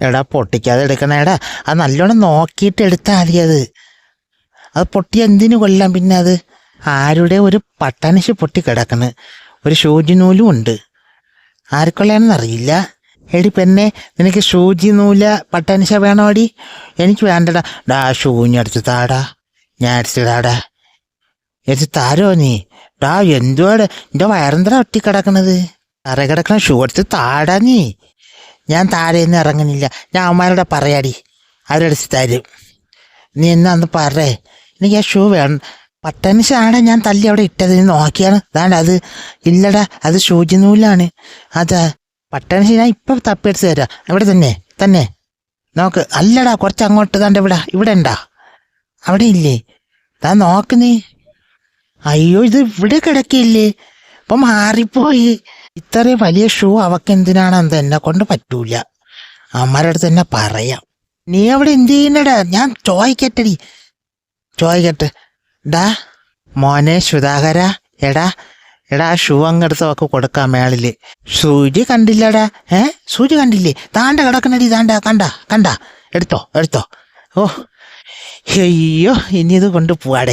എടാ പൊട്ടിക്കാതെ എടുക്കണേടാ, അത് നല്ലോണം നോക്കിയിട്ട് എടുത്താൽ മതി. അത് പൊട്ടി എന്തിനു കൊല്ലാം? പിന്നെ അത് ആരുടെ ഒരു പട്ടാണിശ് പൊട്ടി കിടക്കണ്, ഒരു സൂചി നൂലും ഉണ്ട്. ആർക്കൊള്ളാണെന്നറിയില്ല. എടി പെണ്ണെ, നിനക്ക് സൂചി നൂല പട്ടാണിശ വേണോ അടി? എനിക്ക് വേണ്ടടാ. ഡാ ഷൂഞ്ഞെടുത്ത് താടാ, ഞാൻ അടിച്ചു താടാ, എടുത്ത് താരോ നീ. ഡാ എന്തുവാടെ എൻ്റെ വയറെന്തറ ഒട്ടി കിടക്കണത്? തറ കിടക്കണ ഷൂ എടുത്ത് താടാ നീ. ഞാൻ താഴെയൊന്നും ഇറങ്ങുന്നില്ല, ഞാൻ അമ്മമാരോടെ പറയാടി, അവരടിച്ച് തരും. നീ എന്നാന്ന് പറേ, എനിക്ക് ആ ഷൂ വേണം. പട്ടനിഷാണ് ഞാൻ തല്ലി അവിടെ ഇട്ടത്, നീ നോക്കിയാണ്. അതാണ്ട് അത് ഇല്ലടാ, അത് സൂചി നൂലാണ്. അതാ പട്ടനിഷ, ഞാൻ ഇപ്പം തപ്പിയെടുത്ത് തരാം. ഇവിടെ തന്നെ നോക്ക്. അല്ലടാ, കുറച്ച് അങ്ങോട്ട് താണ്ട് ഇവിടെ ഉണ്ടാ, അവിടെ ഇല്ലേ? താ നോക്ക് നീ. അയ്യോ, ഇത് ഇവിടെ കിടക്കില്ലേ? ഇപ്പം മാറിപ്പോയി. ഇത്രയും വലിയ ഷൂ അവക്ക് എന്തിനാണെന്ന് എന്നെ കൊണ്ട് പറ്റൂല. അമ്മയുടെ അടുത്ത് തന്നെ പറയാം. നീ അവിടെ എന്ത് ചെയ്യുന്നടാ? ഞാൻ ചോദിക്കട്ടെ. ഡാ മോനെ സുധാകര, എടാ ഷൂ അങ്ങെടുത്ത് അവക്ക് കൊടുക്കാം മേളില്. സൂചി കണ്ടില്ലടാ? സൂചി കണ്ടില്ലേ? താണ്ട കിടക്കണടി, കണ്ട എടുത്തോ. ഓ അയ്യോ, ഇനി ഇത് കൊണ്ട് പോവാടെ.